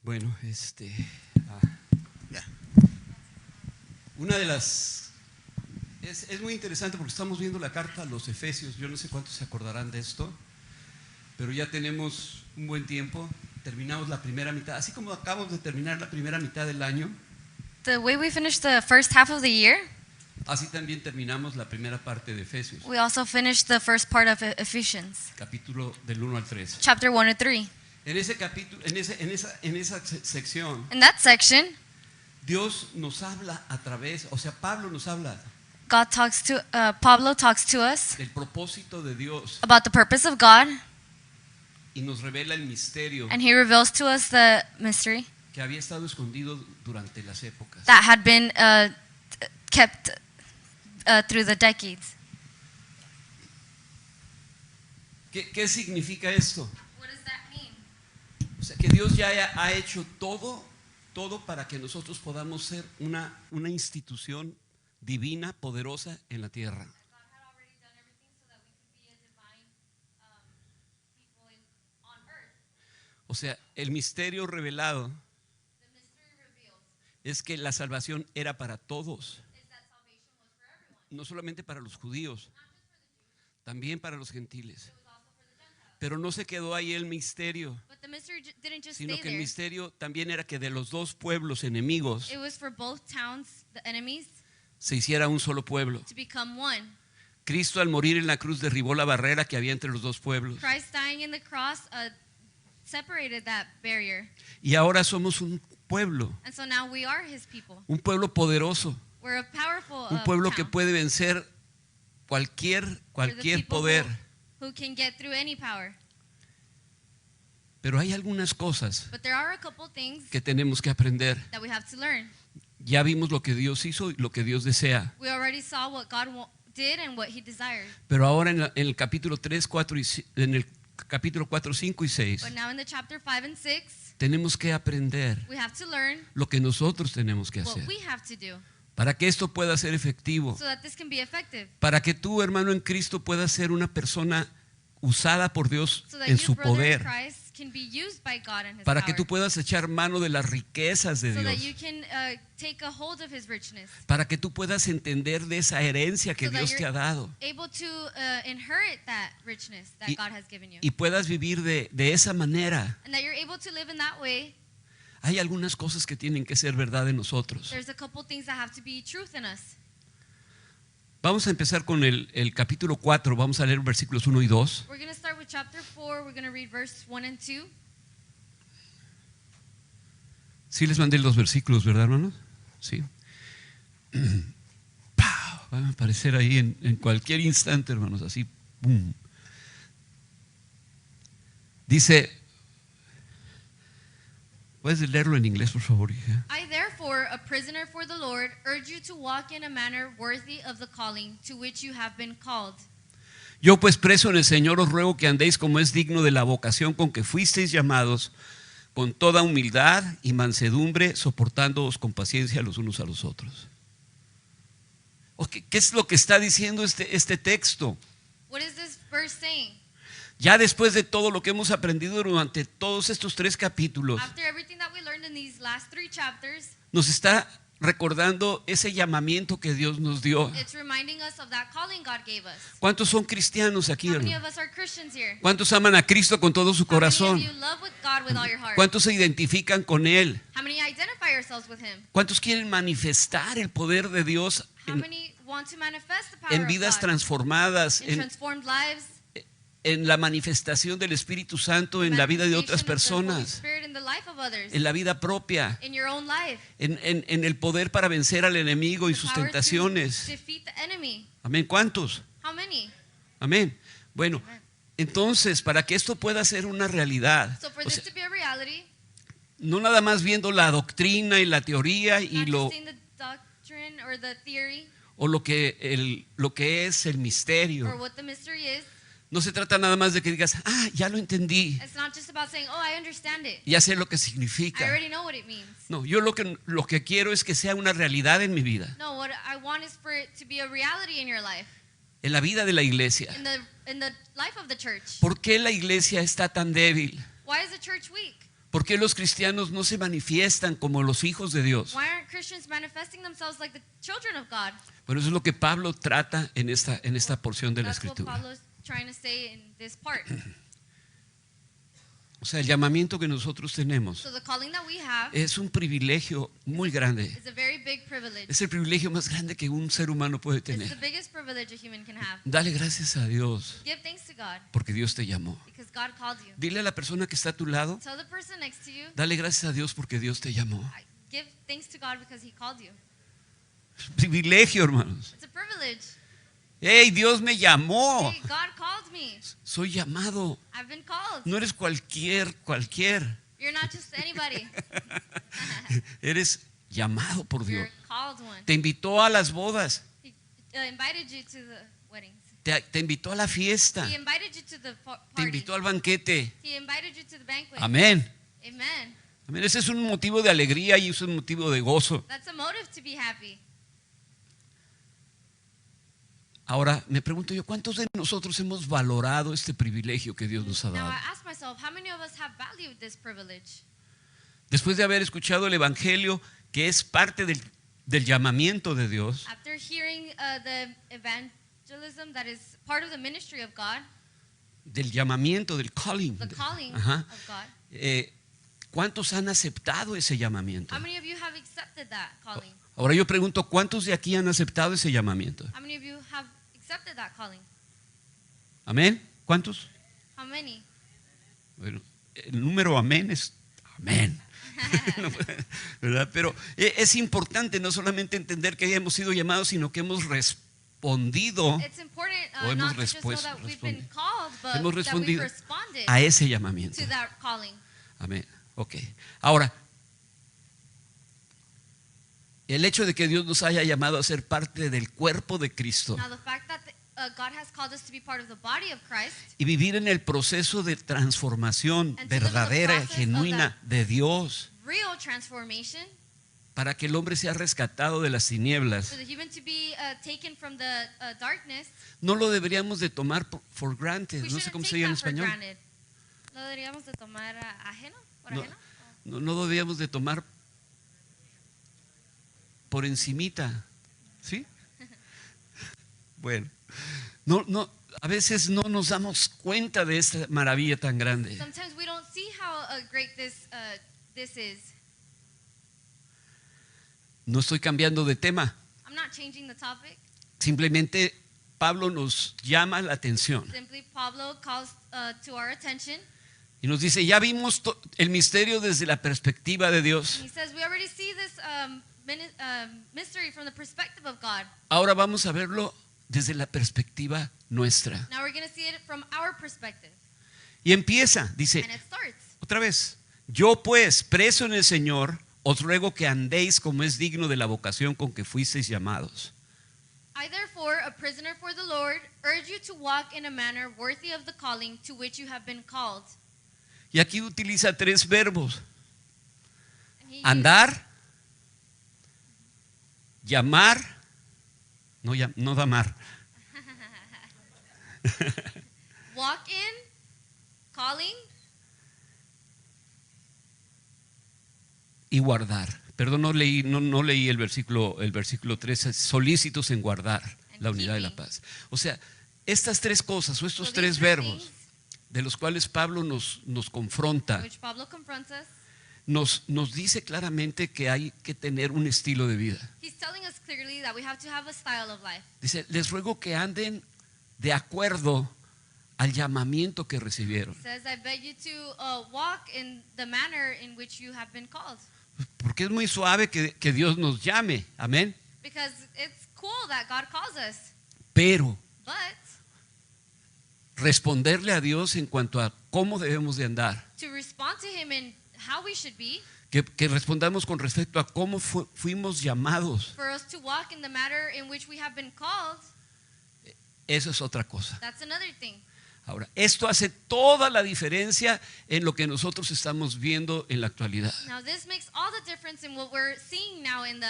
Bueno, una de las es muy interesante porque estamos viendo la carta a los Efesios. Yo no sé cuántos se acordarán de esto, pero ya tenemos un buen tiempo. Terminamos la primera mitad, así como acabamos de terminar la primera mitad del año. The way we finished the first half of the year, Así también terminamos la primera parte de Efesios, we also finished the first part of Ephesians, capítulo del 1 al 3. chapter 1 to 3. En ese capítulo, en esa sección, In that section, Dios nos habla a través, o sea, Pablo nos habla Pablo talks to us del propósito de Dios about the purpose of God, y nos revela el misterio and he reveals to us the mystery que había estado escondido durante las épocas. that had been kept through the decades. ¿Qué significa esto? What does that mean? O sea, que Dios ya ha hecho todo para que nosotros podamos ser una institución divina, poderosa en la tierra. O sea, el misterio revelado es que la salvación era para todos, no solamente para los judíos, también para los gentiles. Pero no se quedó ahí el misterio, But the mystery didn't just sino stay que el there. misterio también era que de los dos pueblos enemigos It was for both towns, the enemies, se hiciera un solo pueblo. to become one. Cristo al morir en la cruz derribó la barrera que había entre los dos pueblos. Christ dying in the cross separated that barrier. Y ahora somos un pueblo, And so now we are his people. un pueblo poderoso, We're a powerful un pueblo que town. puede vencer cualquier We're the people poder. who can get through any power. Pero hay algunas cosas But there are a couple things que tenemos que aprender. that we have to learn. Ya vimos lo que Dios hizo y lo que Dios desea. We already saw what God did and what he desired. Pero ahora en el capítulo 3, 4 en el capítulo 4, 5 y 6 But now in the chapter 5 and 6, tenemos que aprender we have to learn lo que nosotros tenemos que what hacer we have to do para que esto pueda ser efectivo, so that this can be effective. para que tú, hermano en Cristo, puedas ser una persona usada por Dios So that en you, su brother in poder, Christ, can be used by God and his para que power. tú puedas echar mano de las riquezas de So that Dios, you can take a hold of his richness. para que tú puedas entender de esa herencia que So that Dios te you're ha dado able to inherit that richness that God has given you. y puedas vivir de esa manera. And that you're able to live in that way. Hay algunas cosas que tienen que ser verdad en nosotros. There's a couple things that have to be truth in us. Vamos a empezar con el capítulo 4, vamos a leer versículos 1 y 2. We're going to start with chapter 4. We're going to read verse 1 and 2. Sí les mandé los versículos, ¿verdad, hermanos? Sí. ¡Pau! Van a aparecer ahí en cualquier instante, hermanos, así. ¡Pum! Dice, ¿puedes leerlo en inglés, por favor, hija? I therefore, a prisoner for the Lord, urge you to walk in a manner worthy of the calling to which you have been called. Yo pues preso en el Señor os ruego que andéis como es digno de la vocación con que fuisteis llamados, con toda humildad y mansedumbre, soportándoos con paciencia los unos a los otros. ¿Qué es lo que está diciendo este texto? What is this verse saying? Ya después de todo lo que hemos aprendido durante todos estos 3 capítulos, After everything that we learned in these last 3 chapters, nos está recordando ese llamamiento que Dios nos dio. it's reminding us of that calling God gave us. ¿Cuántos son cristianos aquí, How many hermano? of us are Christians here? ¿Cuántos aman a Cristo con todo su How many corazón? of you love with God with all your heart? ¿Cuántos se identifican con Él? How many identify yourselves with him? ¿Cuántos quieren manifestar el poder de Dios How many want to manifest the power en of vidas God transformadas, in transformed lives? en la manifestación del Espíritu Santo en la vida de otras personas, en la vida propia, in your own life, en el poder para vencer al enemigo y the sus power to tentaciones? defeat the enemy? Amén. ¿Cuántos? How many? Amén. Bueno, entonces, para que esto pueda ser una realidad, So for o this sea, to be a reality, no nada más viendo la doctrina y la teoría y not just seeing the doctrine or the theory o lo que es el or misterio. what the mystery is. No se trata nada más de que digas, ya lo entendí, It's not just about saying, "Oh, I understand it. ya sé lo que I significa. already know what it means." No, yo lo que quiero es que sea una realidad en mi vida, No, what I want is for it to be a reality in your life, en la vida de la iglesia. in the life of the church. ¿Por qué la iglesia está tan débil? Why is the church weak? ¿Por qué los cristianos no se manifiestan como los hijos de Dios? Why aren't Christians manifesting themselves like the children of God? Bueno, eso es lo que Pablo trata en esta porción de la That's what Escritura. Pablo is trying to say in this part. O sea, el llamamiento que nosotros tenemos So the calling that we have es un privilegio muy grande. is a very big privilege. Es el privilegio más grande que un ser humano puede It's the tener. biggest privilege a human can have. Dale gracias a Dios Give thanks to God porque Dios te llamó. because God called you. Dile a la persona que está a tu lado, Tell the person next to you, dale gracias a Dios porque Dios te llamó. give thanks to God because He called you. Privilegio, hermanos. It's a privilege. ¡Hey, Dios me llamó! Hey, God called me. Soy llamado. I've been called. No eres cualquier. You're not just anybody. Eres llamado por Dios. You're called one. Te invitó a las bodas. He invited you to the weddings. Te invitó a la fiesta. He invited you to the Te party. invitó al banquete. He invited you to the banquet. Amén. Amen. Amén. Ese es un motivo de alegría y es un motivo de gozo. That's a motive to be happy. Ahora, me pregunto yo, ¿cuántos de nosotros hemos valorado este privilegio que Dios nos ha Now I dado? ask myself, how many of us have valued this privilege? Después de haber escuchado el Evangelio, que es parte del llamamiento de Dios, After hearing the evangelism that is part of the ministry of God, del llamamiento, del calling. the calling Ajá. of God, ¿Cuántos han aceptado ese llamamiento? how many of you have accepted that calling? Ahora yo pregunto, ¿cuántos de aquí han aceptado ese llamamiento? How many of you have accepted that calling? ¿Amén? ¿Cuántos? How many? Bueno, el número amén es amén. ¿Verdad? Pero es importante no solamente entender que hemos sido llamados, sino que hemos respondido It's important O hemos not to just know that we've been called, but hemos that we've respondido responded a ese llamamiento. to that calling. Amén. Ok. Ahora, el hecho de que Dios nos haya llamado a ser parte del cuerpo de Cristo Now, the fact that God has called us to be part of the body of Christ y vivir en el proceso de transformación And to live in the verdadera y process of genuina de Dios real transformation, para que el hombre sea rescatado de las tinieblas, for the human to be taken from the darkness, no lo deberíamos de tomar for granted. we No sé shouldn't cómo se take diga en that for español. granted. ¿Lo deberíamos de tomar ajeno? ¿Por No, ajeno? no deberíamos de tomar por encimita. ¿Sí? Bueno, a veces no nos damos cuenta de esta maravilla tan grande. Sometimes we don't see how great this is. No estoy cambiando de tema. I'm not changing the topic. Simplemente Pablo nos llama la atención Simply, Pablo calls to our attention. y nos dice, ya vimos el misterio desde la perspectiva de Dios. He says we already see this mystery from the perspective of God. Ahora vamos a verlo desde la perspectiva nuestra. Now we're going to see it from our perspective. Y empieza, dice, And it starts. otra vez, yo pues, preso en el Señor, os ruego que andéis como es digno de la vocación con que fuisteis llamados. I therefore, a prisoner for the Lord, urge you to walk in a manner worthy of the calling to which you have been called. Y aquí utiliza tres verbos: And he andar, llamar, no damar, walk in, calling, y guardar. Perdón, no leí el versículo 13, solícitos en guardar la unidad de la paz. O sea, estas tres cosas o estos So tres these three verbos things de los cuales Pablo nos confronta, which Pablo confronts us. nos dice claramente que hay que tener un estilo de vida. He's telling us clearly that we have to have a style of life. Dice, les ruego que anden de acuerdo al llamamiento que recibieron. He says, I beg you to walk in the manner in which you have been called. Porque es muy suave que Dios nos llame, amén. Because it's cool that God calls us. Pero But responderle a Dios en cuanto a cómo debemos de andar, to respond to Him in how we should be, que respondamos con respecto a cómo fuimos llamados, for us to walk in the manner in which we have been called, eso es otra cosa. that's another thing. Ahora, esto hace toda la diferencia en lo que nosotros estamos viendo en la actualidad. Now this makes all the difference in what we're seeing now in the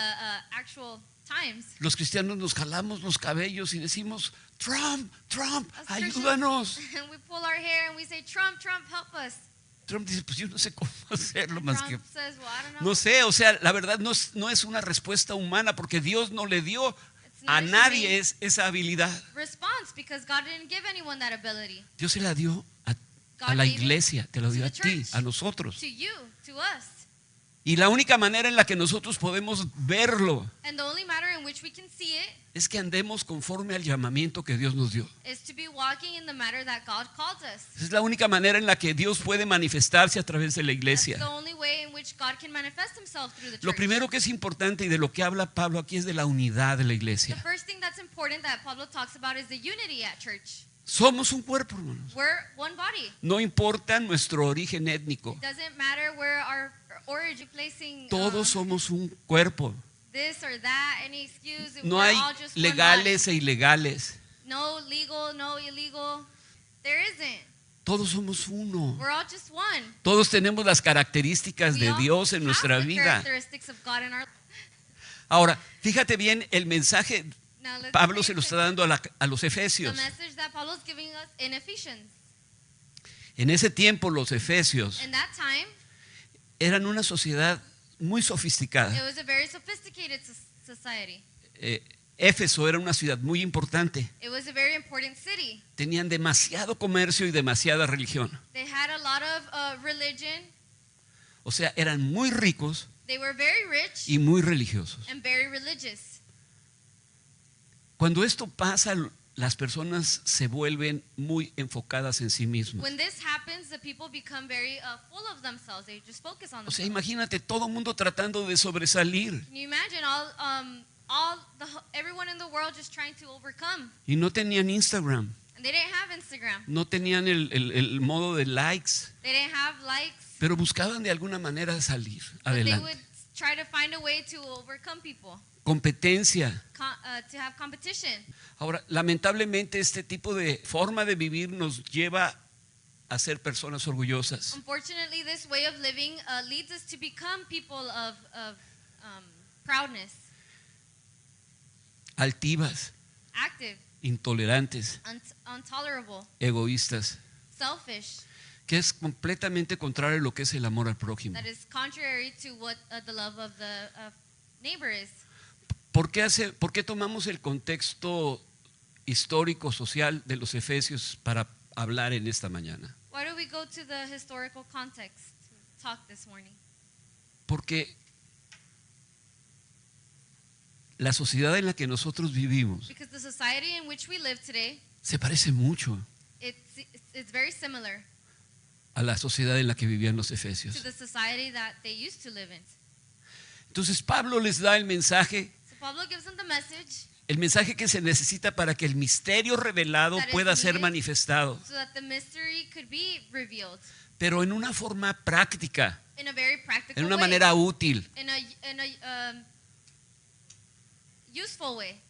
actual times. Los cristianos nos jalamos los cabellos y decimos, Trump, Trump, As Christians, ayúdanos. we pull our hair and we say, Trump, Trump, help us. Trump dice, pues yo no sé cómo hacerlo más que... Trump says, well, I don't know. No sé, o sea, la verdad no es una respuesta humana porque Dios no le dio It's not a a nadie humane esa habilidad. response because God didn't give anyone that ability. Dios se la dio a God la gave it iglesia, te lo to dio a the ti, church, a nosotros. to you, to us. Y la única manera en la que nosotros podemos verlo And the only matter in which we can see it es que andemos conforme al llamamiento que Dios nos dio. is to be walking in the matter that God called us. Esa es la única manera en la que Dios puede manifestarse a través de la That's iglesia. the only way in which God can manifest himself through the Lo church. primero que es importante y de lo que habla Pablo aquí es de la unidad de la The iglesia. first thing that's important that Pablo talks about is the unity at church. Somos un cuerpo, hermanos. We're one body. No importa nuestro origen étnico. It doesn't matter where our origin placing Todos somos un cuerpo. this or that, any excuse. No we're hay all just one legales e ilegales. body. No legal, no illegal. There isn't. Todos somos uno. We're all just one. Todos tenemos las características We de all Dios en have nuestra the vida. characteristics of God in our. Ahora, fíjate bien, el mensaje Now let's Pablo pay se lo está attention. dando a los The efesios. message that Pablo is giving us in Ephesians. En ese tiempo los efesios In that time, eran una sociedad muy sofisticada. it was a very sophisticated society. Éfeso era una ciudad muy importante. It was a very important city. Tenían demasiado comercio y demasiada religión. They had a lot of religion. O sea, eran muy ricos They were very rich y muy religiosos. and very religious. Cuando esto pasa, las personas se vuelven muy enfocadas en sí mismas. When this happens, the people become very full of themselves. They just focus on O sea, themselves. imagínate todo el mundo tratando de sobresalir Can you imagine everyone in the world just trying to overcome? y no tenían Instagram, And they didn't have Instagram. no tenían el modo de likes, They didn't have likes. pero buscaban de alguna manera salir But they would adelante. try to find a way to overcome people, Competencia. to have competition. Ahora, lamentablemente este tipo de forma de vivir nos lleva a ser personas orgullosas. Unfortunately, this way of living leads us to become people of proudness, Altivas, active, intolerantes, intolerable, egoístas, selfish. que es completamente contrario a lo que es el amor al prójimo. That is contrary to what the love of the neighbor is. ¿Por qué tomamos el contexto histórico, social de los efesios para hablar en esta mañana? Why do we go to the historical context to talk this morning? Porque la sociedad en la que nosotros vivimos Because the society in which we live today, se parece mucho it's very similar a la sociedad en la que vivían los to efesios. the society that they used to live in. Entonces Pablo les da el mensaje Pablo gives them the message El mensaje que se necesita para que el misterio revelado That is pueda ser needed. manifestado, so that the mystery could be revealed pero en una forma práctica, in a very practical en una way, manera útil, in a useful way,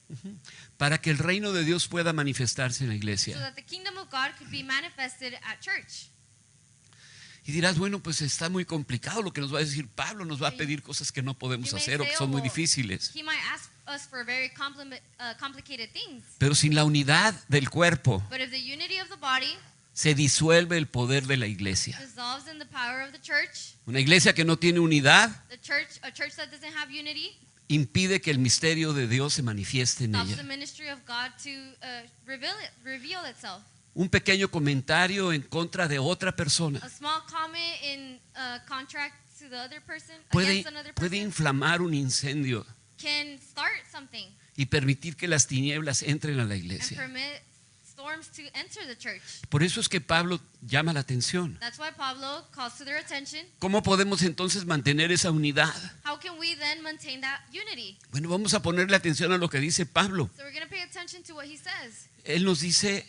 para que el reino de Dios pueda manifestarse en la so iglesia. that the kingdom of God could be manifested at church. Y dirás, bueno, pues está muy complicado lo que nos va a decir Pablo, nos va a pedir cosas que no podemos You may hacer o que say, son muy well, difíciles. He might ask us for very complicated things, Pero sin la unidad del cuerpo but if the unity of the body se disuelve el poder de la iglesia. dissolves in the power of the church, Una iglesia que no tiene unidad a church that doesn't have unity, impide que el misterio de Dios se manifieste en stops the ella. ministry of God to reveal itself. Un pequeño comentario en contra de otra persona A small comment in contract to the other person, puede against another person, inflamar un incendio can start something y permitir que las tinieblas entren a la and iglesia. permit storms to enter the church. Por eso es que Pablo llama la atención. That's why Pablo calls to their attention. ¿Cómo podemos entonces mantener esa unidad? How can we then maintain that unity? Bueno, vamos a ponerle atención a lo que dice Pablo. So we're going to pay attention to what he says. Él nos dice,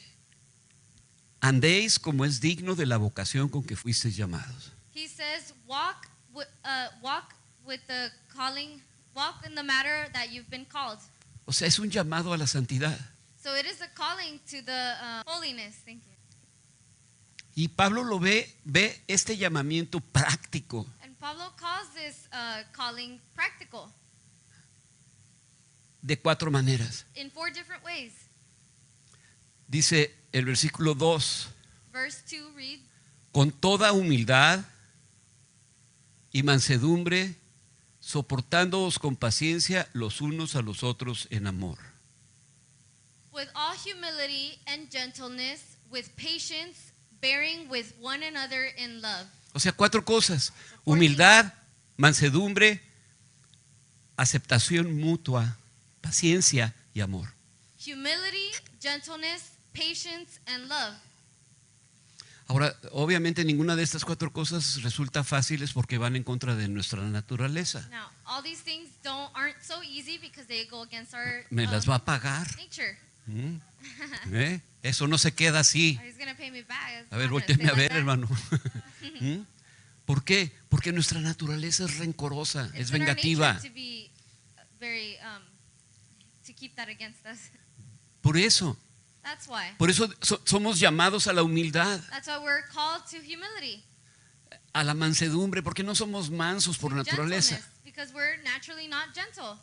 andéis como es digno de la vocación con que fuisteis llamados. He says, walk with the calling, walk in the matter that you've been called. O sea, es un llamado a la santidad. So it is a calling to the holiness. Thank you. Y Pablo lo ve este llamamiento práctico. And Pablo calls this calling practical De 4 maneras. in 4 different ways. Dice el versículo 2, Verse 2 reads, con toda humildad y mansedumbre, soportándoos con paciencia los unos a los otros en amor. With all humility and gentleness, with patience, bearing with one another in love. O sea, 4 cosas: humildad, mansedumbre, aceptación mutua, paciencia y amor. Humility, gentleness, patience, and love. Ahora, obviamente ninguna de estas 4 cosas resulta fáciles porque van en contra de nuestra naturaleza. Now, all these things aren't so easy because they go against our Me las va a pagar. nature. Eso no se queda así. He's gonna pay me back. It's A ver, not gonna voltéame stay a like ver, that. hermano. ¿Por qué? Porque nuestra naturaleza es rencorosa, It's es in our vengativa. nature to be very to keep that against us. Por eso somos llamados a la humildad, That's why we're called to humility. a la mansedumbre, porque no somos mansos por naturaleza. Gentleness, because we're naturally not gentle,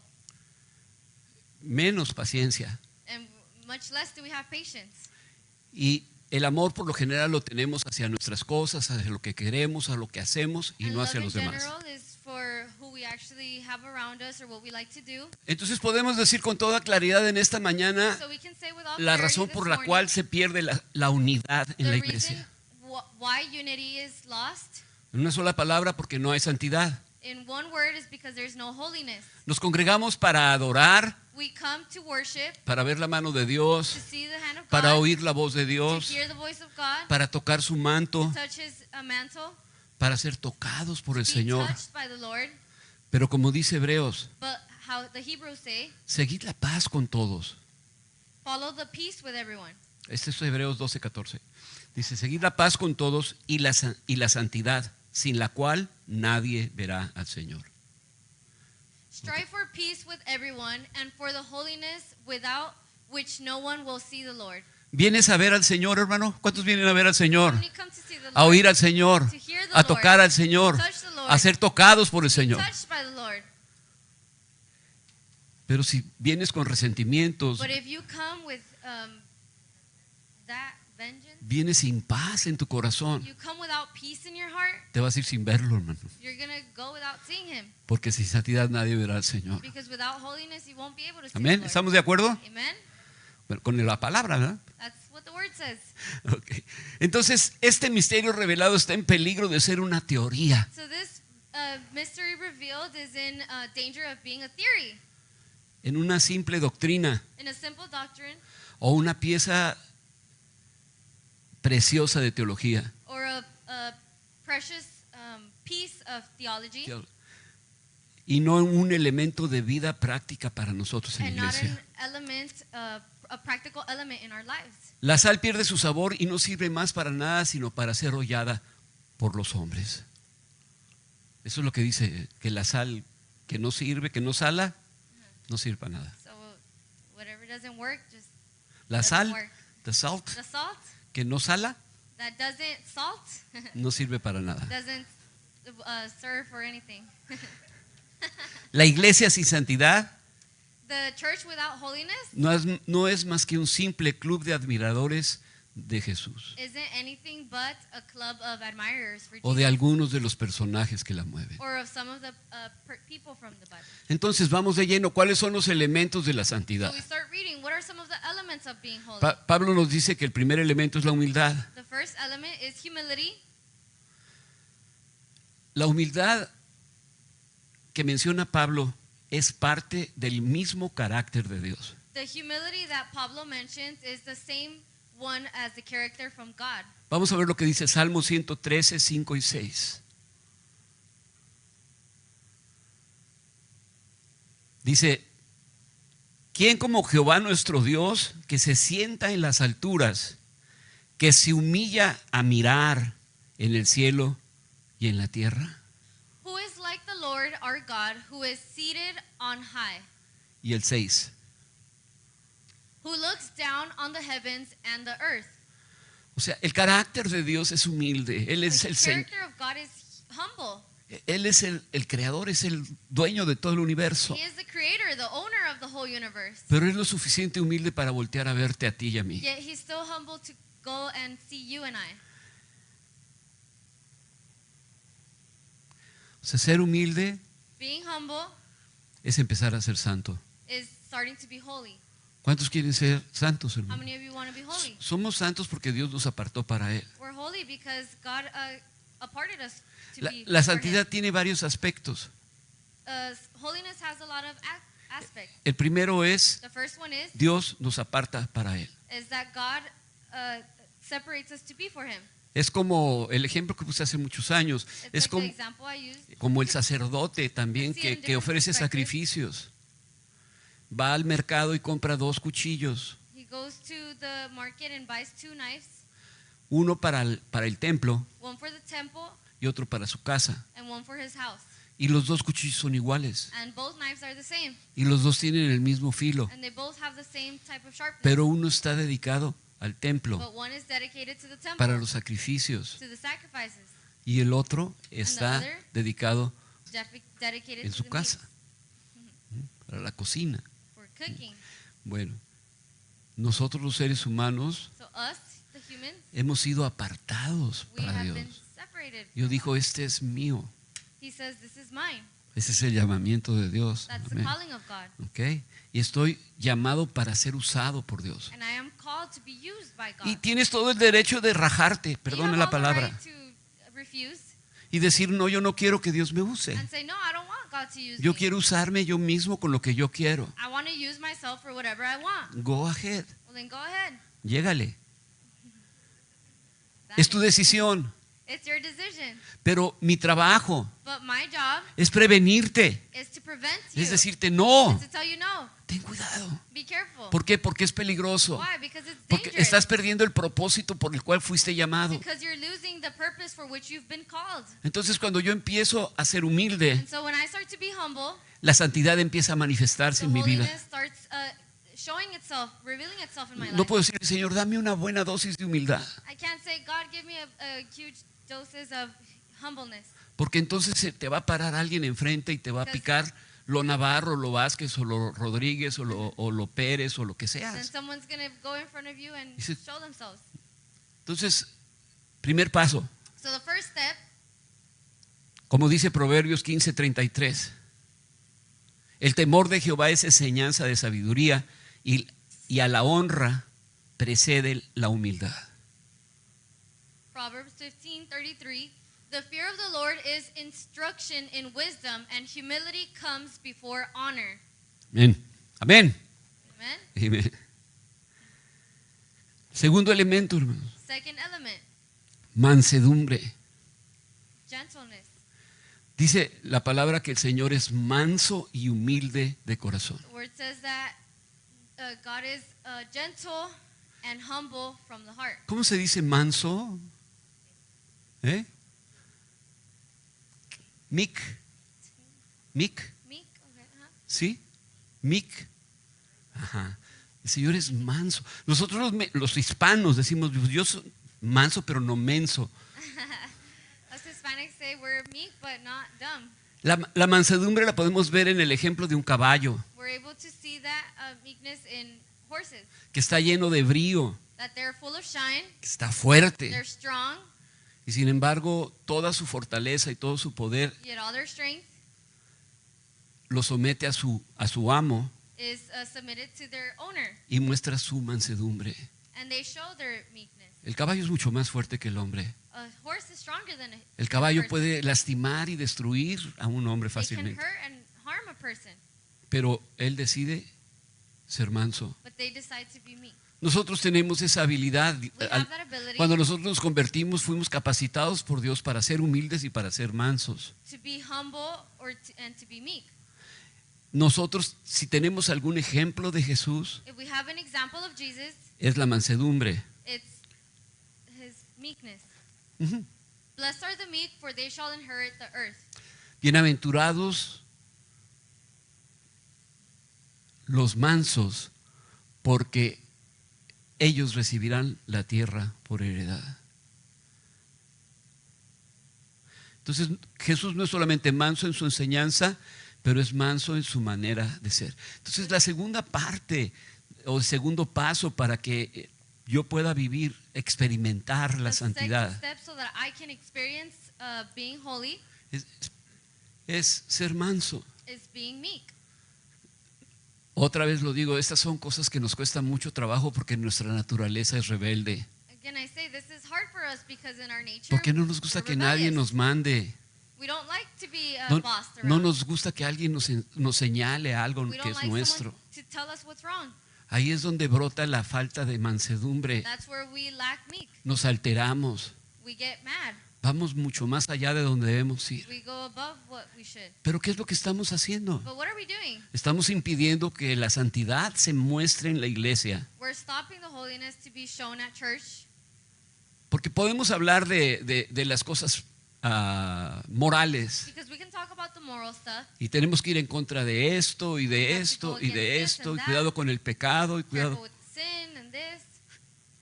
Menos paciencia. and much less do we have patience. Y el amor por lo general lo tenemos hacia nuestras cosas, hacia lo que queremos, a lo que hacemos y And no love hacia in los demás. general is for who we actually have around us or what we like to do. Entonces podemos decir con toda claridad en esta mañana So we can say with all la clarity razón this por la morning, cual se pierde la unidad en the la reason iglesia. why unity is lost En una sola palabra, porque no hay santidad. in one word is because there's no holiness. Nos congregamos para adorar, We come to worship, para ver la mano de to Dios, see the hand of para God, oír la voz de to Dios, hear the voice of God, para tocar su manto, touch his mantle, para ser tocados por el be Señor. touched by the Lord. Pero como dice Hebreos, But how the Hebrews say, seguid la paz con todos. follow the peace with everyone. Este es Hebreos 12:14. Dice, seguid la paz con todos y la santidad, sin la cual nadie verá al Señor. Strive for peace with everyone and for the holiness without which no one will see the Lord. ¿Vienes a ver al Señor, hermano? ¿Cuántos vienen a ver al Señor? When you come to see the Lord, A oír al Señor, to hear the a tocar Lord, al Señor, to touch the Lord, a ser tocados por el to be Señor. touched by the Lord. Pero si vienes con resentimientos, But if you come with that vengeance, vienes sin paz en tu corazón, you come without peace in your heart, te vas a ir sin verlo, hermano. you're going to go without seeing him. Porque sin santidad nadie verá al Señor. Because without holiness, you won't be able to see Amén. the Lord. ¿Estamos de acuerdo? Amen? Bueno, con la palabra, ¿verdad? That's what the word says. Ok. Entonces, este misterio revelado está en peligro de ser una teoría. So this mystery revealed is in danger of being a theory, En una simple doctrina in a simple doctrine, o una pieza preciosa de teología. or a precious piece of theology, Y no un elemento de vida práctica para nosotros en la and not iglesia. an element, a practical element in our lives. La sal pierde su sabor y no sirve más para nada sino para ser hollada por los hombres. Eso es lo que dice, que la sal que no sirve, que no sala, no sirve para nada. So whatever doesn't work, just La doesn't sal, work. the salt, The salt que no sala, that doesn't salt no sirve para nada. doesn't serve for anything. La iglesia sin santidad The church without holiness no es más que un simple club de admiradores de Jesús isn't anything but a club of admirers for o de Jesus, algunos de los personajes que la mueven. or of some of the people from the Bible. Entonces vamos de lleno. ¿Cuáles son los elementos de la So santidad? we start reading. What are some of the elements of being holy? Pablo nos dice que el primer elemento es la humildad. The first element is humility. La humildad que menciona Pablo es parte del mismo carácter de Dios. The humility that Pablo mentions is the same one as the character from God. Vamos a ver lo que dice Salmo 113, 5 y 6. Dice, ¿quién como Jehová nuestro Dios, que se sienta en las alturas, que se humilla a mirar en el cielo y en la tierra? Who is like the Lord our God, who is seated on high, Y el 6. who looks down on the heavens and the earth? O sea, el carácter de Dios es humilde. Él es The el Señor. character of God is humble. Él es el creador, es el dueño de todo el universo. He is the creator, the owner of the whole universe. Pero es lo suficiente humilde para voltear a verte a ti y a mí. Yet he's still humble to go and see you and I. sea, ser humilde Being humble es empezar a ser santo. is starting to be holy. ¿Cuántos quieren ser santos, How hermano? many of you want to be holy? Somos santos porque Dios nos apartó para Él. We're holy because God aparted us to La, be la for santidad Him. tiene varios aspectos. Holiness has a lot of aspects. El primero es, The first one Dios nos aparta para Él. is that God separates us to be for Him. Es como el ejemplo que puse hace muchos años. It's Es like como, the example I used. como el sacerdote también que ofrece sacrificios. Va al mercado y compra 2 cuchillos. He goes to the market and buys 2 knives, Uno para el templo one for the temple y otro para su casa. and one for his house. Y los 2 cuchillos son iguales. And both knives are the same, Y los 2 tienen el mismo filo. and they both have the same type of sharpness. Pero uno está dedicado al templo But one is dedicated to the temple, para los sacrificios. to the sacrifices, Y el otro está other? dedicado dedicated en to su the casa, meat, para la cocina. for cooking. Bueno, nosotros los seres humanos So us, the humans, hemos sido apartados we para have been Dios. separated. Yo digo, este es mío. He says, "This is mine." Ese es el llamamiento de Dios. That's the Amén. calling of God, ¿Ok? Y estoy llamado para ser usado por Dios. and I am called to be used by God. Y tienes todo el derecho de rajarte, You perdone have la all the palabra, right to refuse y decir, no, yo no quiero que Dios me use. and say, "No, I don't want God to use Yo me. quiero usarme yo mismo con lo que yo quiero. I want to use myself for whatever I want." Go ahead, Well, then go ahead. llégale. That Es tu is- decisión. It's your decision. Pero mi trabajo But my job es prevenirte, is to prevent you. es decirte, no, Is to tell you no. ten cuidado. Be careful. ¿Por qué? Porque es peligroso. Why? Because it's Porque dangerous. estás perdiendo el propósito por el cual fuiste llamado. Because you're losing the purpose for which you've been called. Entonces, cuando yo empiezo a ser humilde, And so when I start to be humble, la santidad empieza a manifestarse the en mi vida. holiness starts showing itself, revealing itself in my No life. puedo decir, Señor, dame una buena dosis de humildad, I can't say, "God, give me a huge doses of humbleness." porque entonces se te va a parar alguien enfrente y te va a picar lo Navarro, lo Vázquez, o lo Rodríguez, o lo Pérez, o lo que Then seas. someone's going to go in front of you and Dice- show themselves. Entonces, primer paso, So the first step, como dice Proverbios 15:33, el temor de Jehová es enseñanza de sabiduría y a la honra precede la humildad. Proverbs 15:33, "The fear of the Lord is instruction in wisdom, and humility comes before honor." Amén. Amén. Amen. Amén. Segundo elemento, hermanos, Second element, mansedumbre. gentleness. Dice la palabra que el Señor es manso y humilde de corazón. The word says that God is gentle and humble from the heart. ¿Cómo se dice manso? ¿Eh? Mic. Mic. Meek, okay, ¿Sí? Mic. Ajá. El Señor es manso. Nosotros los hispanos decimos, yo soy manso pero no menso. Us Hispanics say we're meek but not dumb. La mansedumbre la podemos ver en el ejemplo de un caballo We're able to see that meekness in horses, que está lleno de brío, that they're full of shine, que está fuerte. they're strong, Y sin embargo, toda su fortaleza y todo su poder yet all their strength lo somete a su amo is submitted to their owner, y muestra su mansedumbre. and they show their meekness. El caballo es mucho más fuerte que el hombre. A horse is stronger than a El caballo person. puede lastimar y destruir a un hombre They can fácilmente, hurt and harm a person, pero él decide ser manso. but they decide to be meek. Nosotros tenemos esa habilidad. We have that ability Cuando nosotros nos convertimos, fuimos capacitados por Dios para ser humildes y para ser mansos. to be humble and to be meek. Nosotros, si tenemos algún ejemplo de Jesús, If we have an example of Jesus, es la mansedumbre. it's his meekness. Ujú. Blessed are the meek, for they shall inherit the earth. Bienaventurados los mansos, porque ellos recibirán la tierra por heredad. Entonces, Jesús no es solamente manso en su enseñanza, pero es manso en su manera de ser. Entonces, la segunda parte o el segundo paso para que yo pueda vivir, experimentar la The santidad, second step, so that I can experience being holy, es es ser manso. is being meek. Otra vez lo digo, estas son cosas que nos cuesta mucho trabajo porque nuestra naturaleza es rebelde. Again, I say this is hard for us because in our nature, Porque no nos gusta we're que nadie rebellious. nos mande. We don't like to be No, bossed no around. nos gusta que alguien nos señale algo We que don't es like nuestro. someone to tell us what's wrong. Ahí es donde brota la falta de mansedumbre. That's where we lack meek. Nos alteramos. We get mad. Vamos mucho más allá de donde debemos ir. We go above what we should. Pero ¿qué es lo que estamos haciendo? But what are we doing? Estamos impidiendo que la santidad se muestre en la iglesia. We're stopping the holiness to be shown at church. Porque podemos hablar de las cosas morales. Because we can talk about the moral stuff. Y tenemos que ir en contra de esto y de esto y de esto. Y cuidado con el pecado y Careful cuidado. with sin and this.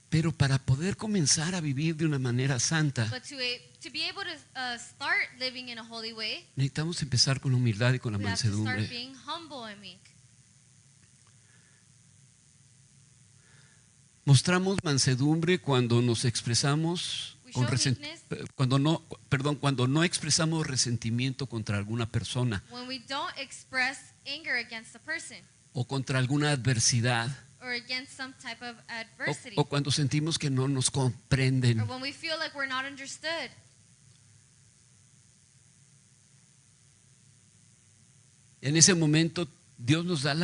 Pero para poder comenzar a vivir de una manera santa, But to be able to start living in a holy way, necesitamos empezar con humildad y con la we have to start mansedumbre. being humble and meek. Mostramos mansedumbre cuando nos expresamos We con show meekness cuando no expresamos resentimiento contra alguna persona when we don't express anger against a person o contra alguna adversidad or against some type of o, adversity, o cuando sentimos que no nos comprenden. or when we feel like we're not understood. En ese momento Dios nos da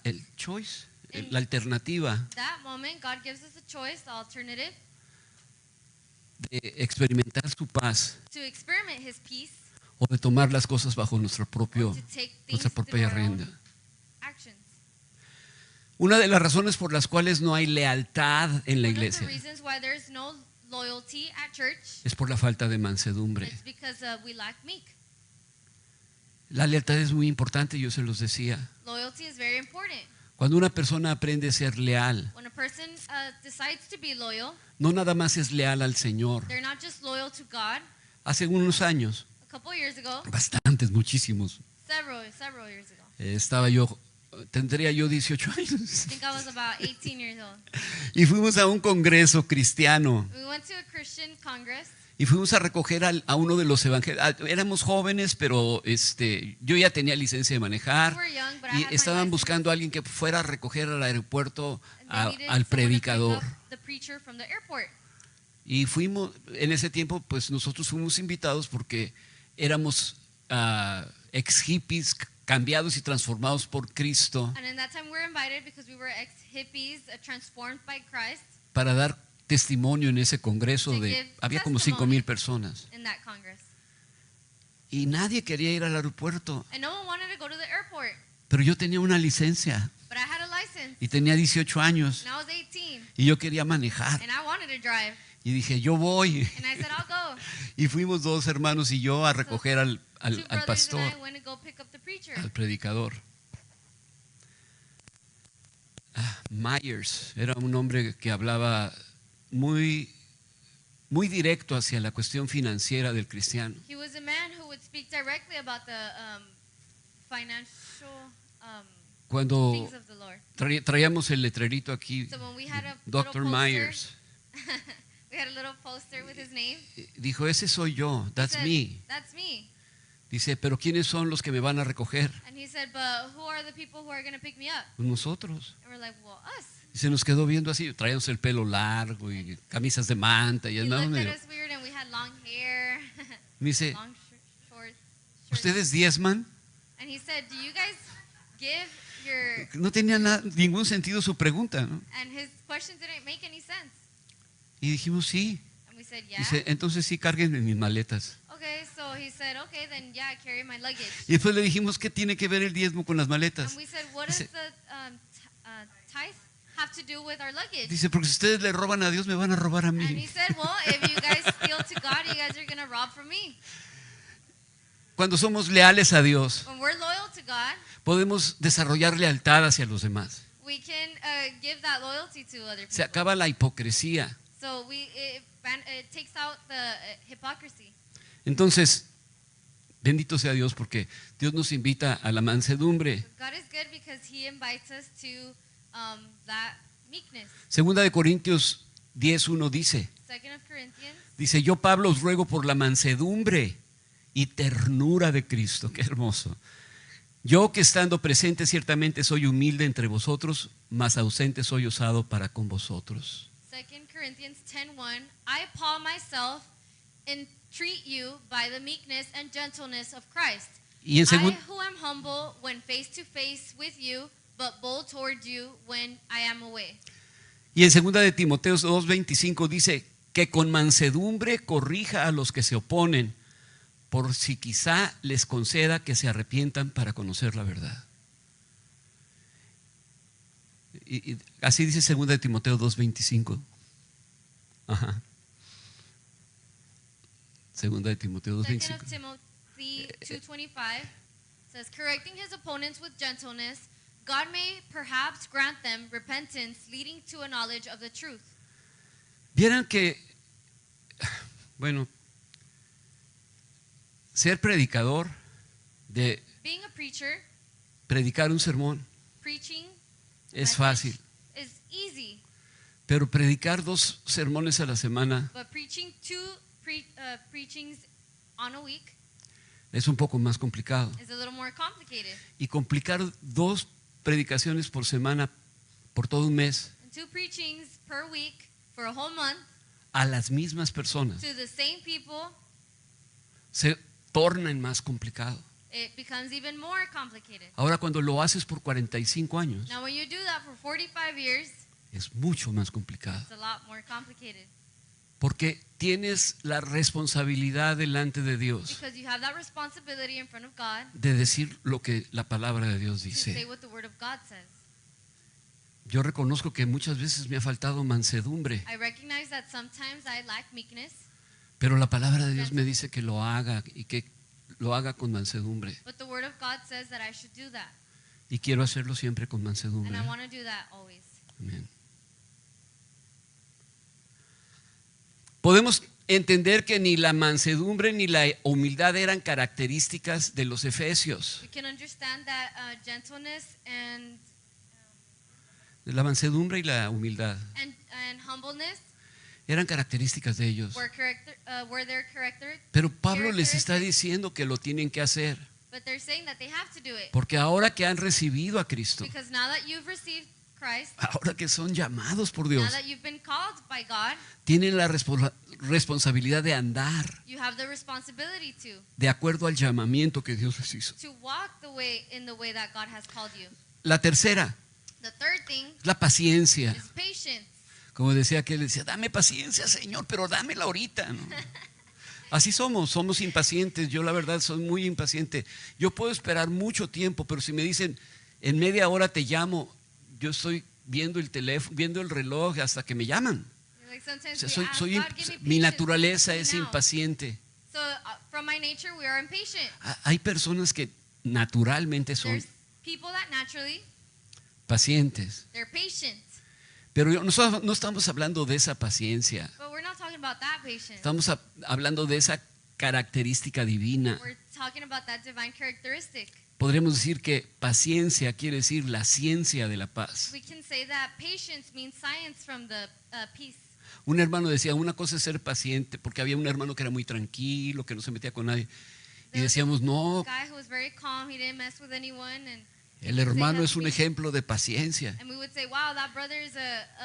el choice, la alternativa That moment, God gives us a choice, the alternative, de experimentar su paz to experiment His peace o de tomar las cosas bajo nuestra or propia to take things through propia our own rienda. actions. Una de las razones por las cuales no hay lealtad en la One of the iglesia reasons why there's no loyalty at church es por la falta de mansedumbre. is because we lack meek. La lealtad es muy importante, yo se los decía. Loyalty is very important. Cuando una persona aprende a ser leal, When a person decides to be loyal, no nada más es leal al Señor. they're not just loyal to God. Hace unos años, A couple years ago, bastantes, muchísimos, several years ago, tendría yo 18 I años, think I was about 18 years old. y fuimos a un congreso cristiano. We went to a Christian congress. Y fuimos a recoger a uno de los evangelios. Éramos jóvenes, pero yo ya tenía licencia de We manejar. were young, but I Y had my estaban license, buscando a alguien que fuera a recoger al aeropuerto and they needed al someone to pick predicador. up the preacher from the airport. Y fuimos, en ese tiempo, pues nosotros fuimos invitados porque éramos ex hippies cambiados y transformados por Cristo And in that time, we were invited because we were ex-hippies, transformed by Christ para dar testimonio en ese congreso había como 5,000 personas. in that congress. Y nadie quería ir al aeropuerto, And no one wanted to go to the airport, pero yo tenía una licencia but I had a license, y tenía 18 años and I was 18, y yo quería manejar. and I wanted to drive. Y dije, yo voy. And I said, I'll go. Y fuimos dos hermanos y yo a recoger al Two brothers pastor, and I went to go pick up the preacher. al predicador. Myers era un hombre que hablaba muy directo hacia la cuestión financiera del cristiano. He was a man who would speak directly about the financial Cuando things of the Lord. traíamos el letrerito aquí, So when we had a Dr. little poster, Myers we had a little poster with his name. dijo, ese soy yo, He that's said, me. That's me. Dice, pero ¿quiénes son los que me van a recoger? And he said, but who are the people who are going to pick me up? Nosotros. And we're like, well, us. Y se nos quedó viendo así, traíamos el pelo largo y camisas de manta y He andábamos looked at medio. us weird and we had long hair, Me dice, long shorts. ¿ustedes diezman? And he said, do you guys give your... No tenía ningún sentido su pregunta, ¿no? And his question didn't make any sense. Y dijimos, sí. And we said, yeah. Dice, entonces sí, carguen en mis maletas. Okay, so he said, okay, then yeah, I carry my luggage. Y después le dijimos, ¿qué tiene que ver el diezmo con las And maletas? we said, what does Dice- the tithe have to do with our luggage? Dice, porque si ustedes le roban a Dios, me van a robar a And he mí. said, well, if you guys steal to God, you guys are going to rob from me. Cuando somos leales a Dios, When we're loyal to God, podemos desarrollar lealtad hacia los demás. we can give that loyalty to other Se people. acaba la hipocresía. So it takes out the hypocrisy. Entonces, bendito sea Dios porque Dios nos invita a la mansedumbre. God is good because He invites us to that meekness. Segunda de Corintios 10:1 dice, 2 Corinthians, yo Pablo os ruego por la mansedumbre y ternura de Cristo. Qué hermoso. Yo que estando presente ciertamente soy humilde entre vosotros, mas ausente soy osado para con vosotros. 2 Corinthians 10:1, I, Paul, myself, entreat you by the meekness and gentleness of Christ. Y en, I, who am humble when face to face with you, but bold toward you when I am away. y en 2 de Timoteo 2:25 dice que con mansedumbre corrija a los que se oponen, por si quizá les conceda que se arrepientan para conocer la verdad. Y así dice 2 de Timoteo 2:25. Ajá. 2 de Timoteo 2 2:25. Timothy 2:25 says, correcting his opponents with gentleness, God may perhaps grant them repentance leading to a knowledge of the truth. Vieran que, bueno, ser predicador, de Being a preacher, predicar un sermón, preaching es fácil. is easy, Pero predicar 2 sermones a la semana but preaching two preachings on a week es un poco más complicado. is a little more complicated. Y complicar 2 predicaciones por semana por todo un mes And 2 preachings per week for a whole month a las mismas personas to the same people, se torna en más complicado. it becomes even more complicated. Ahora cuando lo haces por 45 años Now when you do that for 45 years, es mucho más complicado. it's a lot more complicated. Porque tienes la responsabilidad delante de Dios Because you have that responsibility in front of God de decir lo que la palabra de Dios to say dice. what the Word of God says. Yo reconozco que muchas veces me ha faltado mansedumbre, I recognize that sometimes I lack meekness, pero la palabra de Dios me dice que lo haga y que lo haga con mansedumbre. but the Word of God says that I should do that. Y quiero hacerlo siempre con And mansedumbre. I want to do that always. Amén. Podemos entender que ni la mansedumbre ni la humildad eran características de los efesios. We can understand that gentleness and La mansedumbre y la humildad humbleness eran características de ellos. were their character, Pero Pablo les está diciendo que lo tienen que hacer. but they're saying that they have to do it. Porque ahora que han recibido a Cristo, Because now that you've received Christ, ahora que son llamados por now Dios, that you've been called by God, tienen la responsabilidad de andar you have the responsibility de acuerdo al llamamiento que Dios les hizo. to walk in the way that God has called you. La tercera The third thing es la paciencia. is patience. Como decía aquel, decía, dame paciencia, Señor, pero dámela ahorita, ¿no? Así somos impacientes. Yo la verdad soy muy impaciente. Yo puedo esperar mucho tiempo, pero si me dicen, en media hora te llamo, yo estoy viendo el teléfono, viendo el reloj hasta que me llaman. Like O sometimes sea, we ask God, give me mi patience, naturaleza give es me now. impaciente. So from my nature, we are impatient. Hay personas que naturalmente son There's people that naturally pacientes, they're patient, pero no estamos hablando de esa paciencia. but we're not talking about that patience. Estamos hablando de esa característica divina. We're talking about that divine characteristic. Podríamos decir que paciencia quiere decir la ciencia de la paz. We can say that patience means science from the peace. Un hermano decía, una cosa es ser paciente, porque había un hermano que era muy tranquilo, que no se metía con nadie. Y decíamos, no, Guy who was very calm, he didn't mess with anyone, and el hermano es un ejemplo de paciencia. and we would say, wow, that brother is a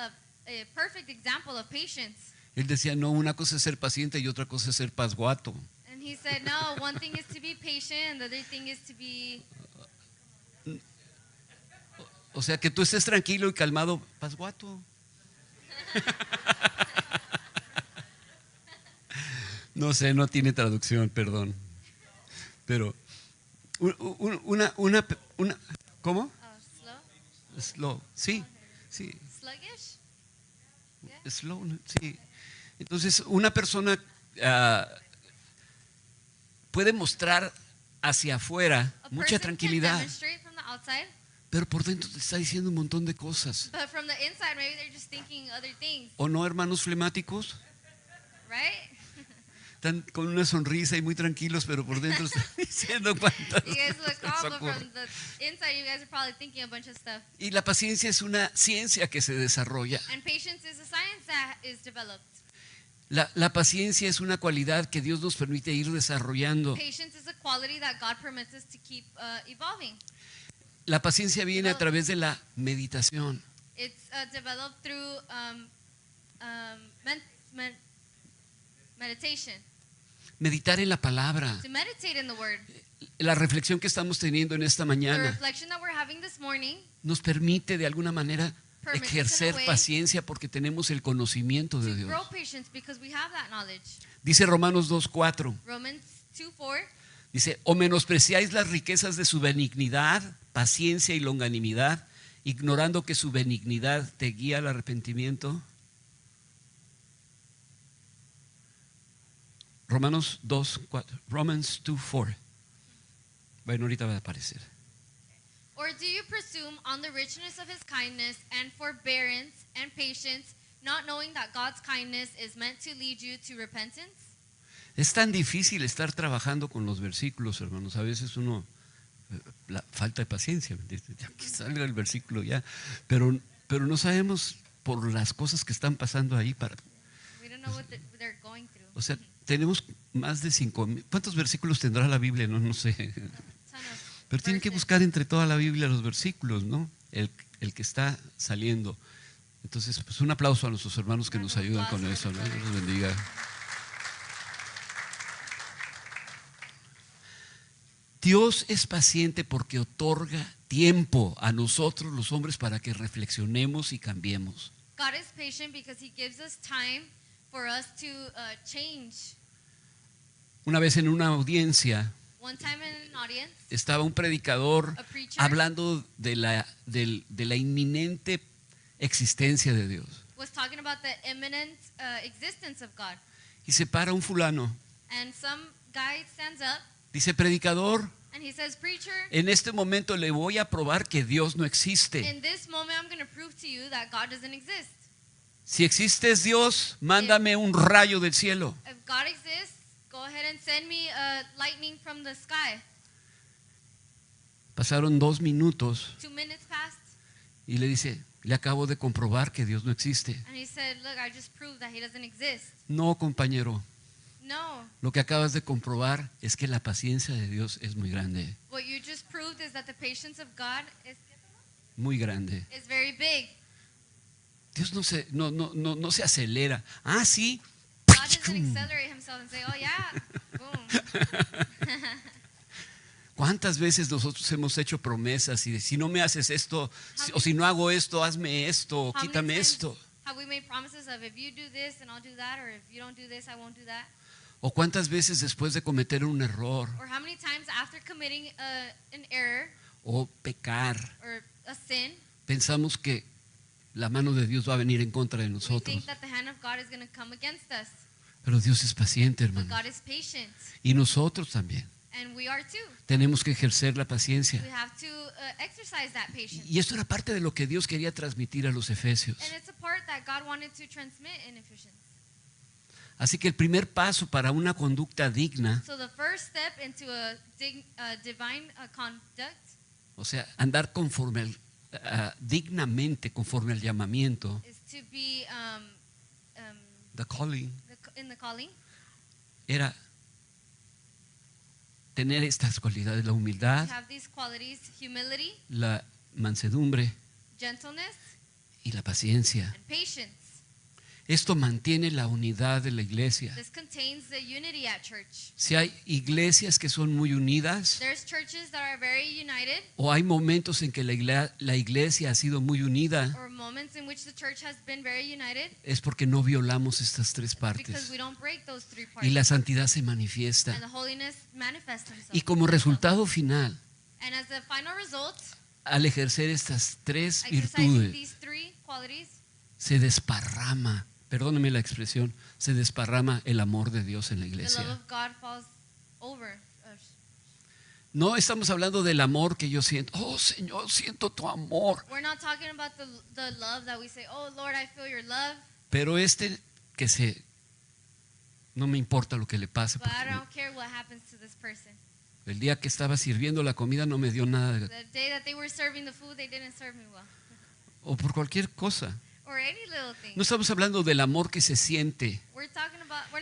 perfect example of patience. Él decía, no, una cosa es ser paciente y otra cosa es ser pasguato. And he said, no, one thing is to be patient, and the other thing is to be. O sea, que tú estés tranquilo y calmado, pasguato. No sé, no tiene traducción, perdón. Pero una ¿cómo? Slow, Slow, sí, sí, sluggish. slow, sí. Entonces, una persona puede mostrar hacia afuera A mucha person can tranquilidad, demonstrate from the outside, pero por dentro te está diciendo un montón de cosas. but from the inside, maybe they're just thinking other things, ¿O no, hermanos flemáticos? right? Están con una sonrisa y muy tranquilos, pero por dentro están diciendo cuántas You guys look calm, cosas but from ocurren. the inside, you guys are probably thinking a bunch of stuff. Y la paciencia es una ciencia que se desarrolla. And patience is a science that is developed. La paciencia es una cualidad que Dios nos permite ir desarrollando. Patience is a quality that God permits us to keep evolving. La paciencia viene a través de la meditación. It's developed through meditation. Meditar en la palabra. To meditate in the Word. La reflexión que estamos teniendo en esta The mañana reflection that we're having this morning nos permite de alguna manera permits us ejercer in a way paciencia porque tenemos el conocimiento de to Dios. grow patience because we have that knowledge. Dice Romanos 2:4. Romans 2:4. Dice, o menospreciáis las riquezas de su benignidad, paciencia y longanimidad, ignorando que su benignidad te guía al arrepentimiento. Romanos 2:4. Romans 2:4. Bueno, ahorita va a aparecer. Or do you presume on the richness of his kindness and forbearance and patience, not knowing that God's kindness is meant to lead you to repentance? Es tan difícil estar trabajando con los versículos, hermanos. A veces uno, la falta de paciencia, ya que salga el versículo ya, pero no sabemos por las cosas que están pasando ahí. We don't know what they're going through. O sea, tenemos más de 5,000. ¿Cuántos versículos tendrá la Biblia? No sé. Pero tienen que buscar entre toda la Biblia los versículos, ¿no? El que está saliendo. Entonces, pues un aplauso a nuestros hermanos que nos ayudan con eso, ¿no? Dios los bendiga. Dios es paciente porque otorga tiempo a nosotros los hombres para que reflexionemos y cambiemos. God is patient because he gives us time for us to change. Una vez en una audiencia One time in an audience, estaba un predicador a preacher hablando de la inminente existencia de Dios. was talking about the imminent existence of God. Y se para un fulano. And some guy stands up Dice, predicador, and he says, preacher, en este momento le voy a probar que Dios no existe. in this moment I'm going to prove to you that God doesn't exist. Si existes Dios, mándame un rayo del cielo. If God exists, go ahead and send me lightning from the sky. Pasaron 2 minutos 2 minutes passed, y le dice, le acabo de comprobar que Dios no existe. and he said, look, I just proved that he doesn't exist. No, compañero, No, lo que acabas de comprobar es que la paciencia de Dios es muy grande, what you just proved is that the patience of God muy grande. is very big. Dios no se acelera. Ah, sí. God doesn't accelerate himself and say, oh yeah, boom. ¿Cuántas veces nosotros hemos hecho promesas y de, si no me haces esto, o si no hago esto, hazme esto, o How many quítame times esto? have we made promises of if you do this, then I'll do that, or if you don't do this, I won't do that? ¿O cuántas veces después de cometer un error Or how many times after committing an error o pecar, or a sin, pensamos que la mano de Dios va a venir en contra de we nosotros? think that the hand of God is going to come against us? Pero Dios es paciente, But hermano. God is patient, Y nosotros también and we are too. tenemos que ejercer la paciencia. We have to exercise that patience. Y esto era parte de lo que Dios quería transmitir a los efesios. And it's a part that God wanted to transmit in Ephesians. Así que el primer paso para una conducta digna, So the first step into a divine conduct, o sea, andar dignamente conforme al llamamiento, is to be the calling, in the calling, era tener estas cualidades, la humildad, to have these qualities: humility, la mansedumbre gentleness, y la paciencia. and patience. Esto mantiene la unidad de la iglesia. This contains the unity at church. Si hay iglesias que son muy unidas, There's churches that are very united, o hay momentos en que la iglesia ha sido muy unida, or moments in which the church has been very united, es porque no violamos estas 3 because partes we don't break those 3 y parts. la santidad se And manifiesta. the holiness manifests himself. Y como resultado final, And as the final result, al ejercer estas 3 exercising virtudes, these 3 qualities, se desparrama, perdóneme la expresión, se desparrama el amor de Dios en la the love iglesia. of God falls over us. No estamos hablando del amor que yo siento. Oh, Señor, siento tu amor. We're not talking about the love that we say, oh Lord, I feel your love, Pero no me importa lo que le pase. but I Porque don't care what happens to this person. el día que estaba sirviendo la comida no me dio nada. The day that they were serving the food, they didn't serve me well. O por cualquier cosa. or any little thing. No estamos hablando del amor que se siente. We're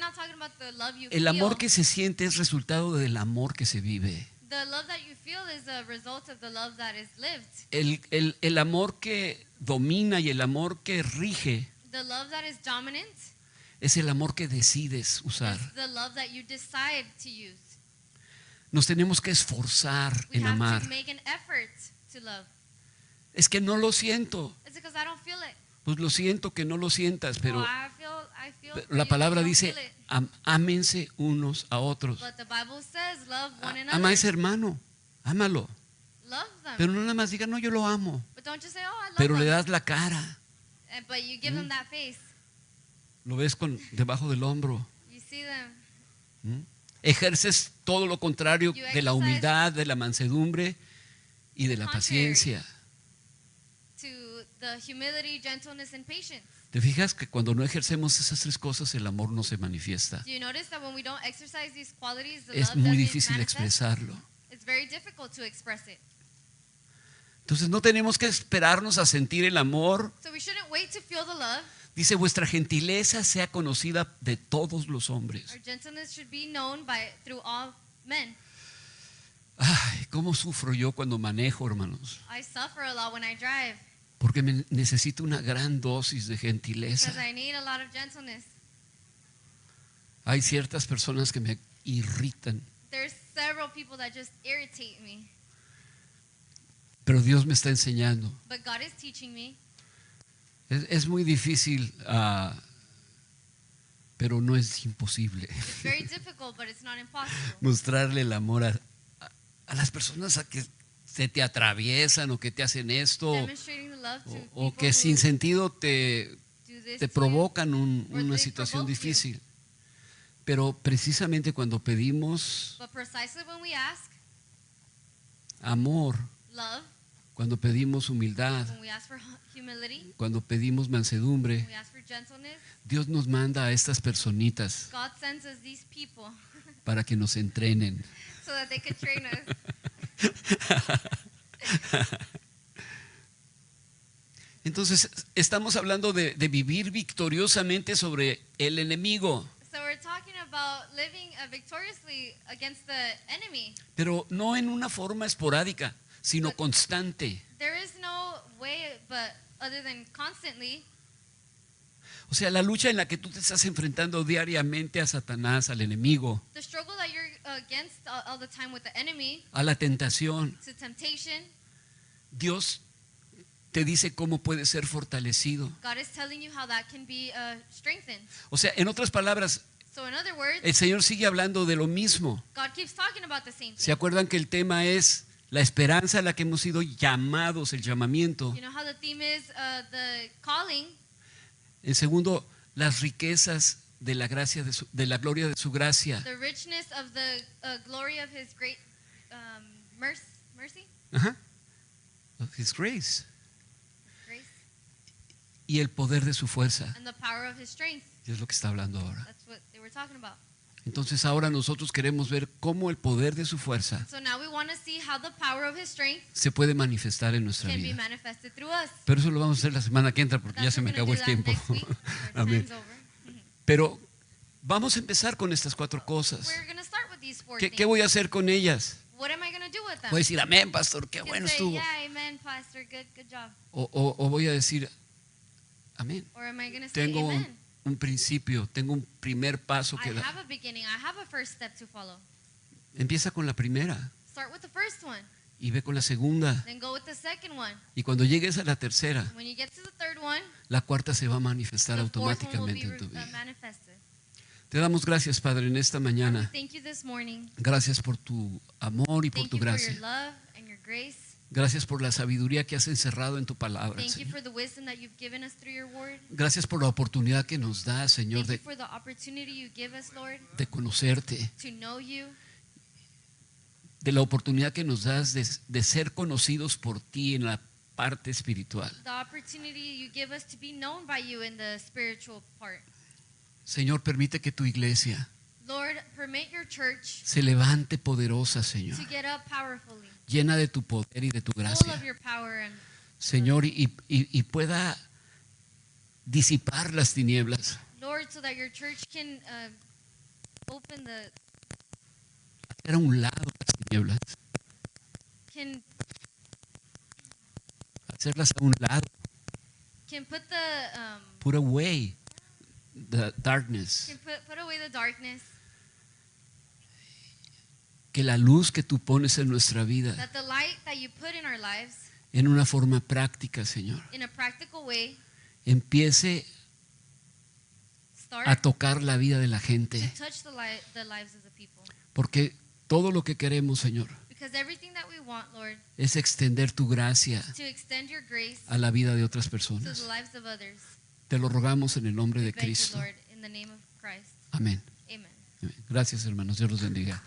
not talking about the love you El amor feel. que se siente es resultado del amor que se vive. The love that you feel is a result of the love that is lived. El amor que domina y el amor que rige The love that is dominant es el amor que decides usar. is the love that you decide to use. Nos tenemos que esforzar We en have amar. to make an effort to love. Es que no lo siento. It's because I don't feel it. Pues lo siento que no lo sientas, pero I feel pero for la you, palabra but you dice, don't feel it. ámense unos a otros. But the Bible says love one another. Ama a ese hermano, ámalo. Love them. Pero no nada más diga, no, yo lo amo. But don't just say, oh, I love Pero le them. das la cara. But you give them that face. Lo ves debajo del hombro. You see them. Ejerces todo lo contrario You de la exercise humildad, de la mansedumbre y de la contrary. paciencia. To the humility, gentleness, and patience. ¿Te fijas que cuando no ejercemos esas tres cosas el amor no se manifiesta? Do you notice that when we don't exercise these qualities, the Es love muy doesn't difícil manifest? expresarlo. It's very difficult to express it. Entonces no tenemos que esperarnos a sentir el amor. So we shouldn't wait to feel the love. Dice, vuestra gentileza sea conocida de todos los hombres. Our gentleness should be known through all men. Ay, cómo sufro yo cuando manejo, hermanos. I suffer a lot when I drive Porque necesito una gran dosis de because gentileza. I need a lot of gentleness. Hay ciertas personas que me irritan, There's several people that just irritate me, pero Dios me está enseñando. but God is teaching me. Es muy difícil, pero no es imposible It's very difficult, but it's not impossible. mostrarle el amor a las personas a que se te atraviesan o que te hacen esto Demonstrating the love to o people que sin who sentido te do this te to you. provocan or una they situación provoke you. difícil. Pero precisamente cuando pedimos But precisely when we ask amor, love, cuando pedimos humildad, when we ask for humility, cuando pedimos mansedumbre, when we ask for gentleness, Dios nos manda a estas personitas God sends us these people para que nos entrenen. so that they could train us. Entonces, estamos hablando de vivir victoriosamente sobre el enemigo, So we're talking about living victoriously against the enemy. pero no en una forma esporádica, sino constante. There is no way but other than constantly. O sea, la lucha en la que tú te estás enfrentando diariamente a Satanás, al enemigo, The struggle that you're against all the time with the enemy, a la tentación, to temptation, Dios te dice cómo puede ser fortalecido. God is telling you how that can be strengthened. O sea, en otras palabras, So in other words, el Señor sigue hablando de lo mismo. God keeps talking about the same ¿Se thing. acuerdan que el tema es la esperanza a la que hemos sido llamados, el llamamiento? You know how the theme is the calling. En segundo, las riquezas de la gracia de la gloria de su gracia. The richness of the glory of His great mercy, Ajá. Of His grace. grace, Y el poder de su fuerza. and the power of His strength. Y es lo que está hablando ahora. That's what they were talking about. Entonces ahora nosotros queremos ver cómo el poder de su fuerza So now we want to see how the power of His strength se puede manifestar en nuestra can be vida. manifested through us. Pero eso lo vamos a hacer la semana que entra porque ya That's se me what we're acabó gonna el do that tiempo. next week. Our Amén. time's over. Pero vamos a empezar con estas cuatro cosas. We're going to start with these four ¿Qué things. voy a hacer con ellas? What am I going to do with them? Voy a decir, amén, pastor, qué You can bueno say, estuvo. yeah, amen, pastor, good job. O voy a decir, amén. Or am I going to say, Tengo amen? un principio, tengo un primer paso que I dar. have a beginning. I have a first step to follow. Empieza con la primera Start with the first one, y ve con la segunda. then go with the second one. Y cuando llegues a la tercera, When you get to the third one, la cuarta se va a manifestar the fourth one will automáticamente be en tu vida. manifested. Te damos gracias, Padre, en esta Lord, we mañana. thank you this morning. Gracias por tu amor y por Thank tu you for your gracia. love and your grace. Gracias por la sabiduría que has encerrado en tu palabra, Thank you Señor. for the wisdom that you've given us through your word. Gracias por la oportunidad que nos da, Señor, Thank you for the opportunity you give us, Lord, de conocerte, to know you, de la oportunidad que nos das de ser conocidos por ti en la parte espiritual. the opportunity you give us to be known by you in the spiritual part. Señor, permite que tu iglesia Lord, permit your church se levante poderosa, Señor, to get up powerfully, llena de tu poder y de tu full gracia, of your power, and Señor, y pueda disipar las tinieblas, Lord, so that your church can open the, hacer a un lado las tinieblas, can hacerlas a un lado, put the, put away the darkness, can put away the darkness, que la luz que tú pones en nuestra vida that the light that you put in our lives, en una forma práctica, Señor, in a practical way, empiece start a tocar la vida de la gente, to touch the lives of the people. porque todo lo que queremos, Señor, Because everything that we want, Lord, es extender tu gracia to extend your grace a la vida de otras to personas. the lives of others. Te lo rogamos en el nombre de Thank you, Cristo. Lord, in the name of Christ. Amén. Amen. Amén. Gracias, hermanos. Dios los bendiga.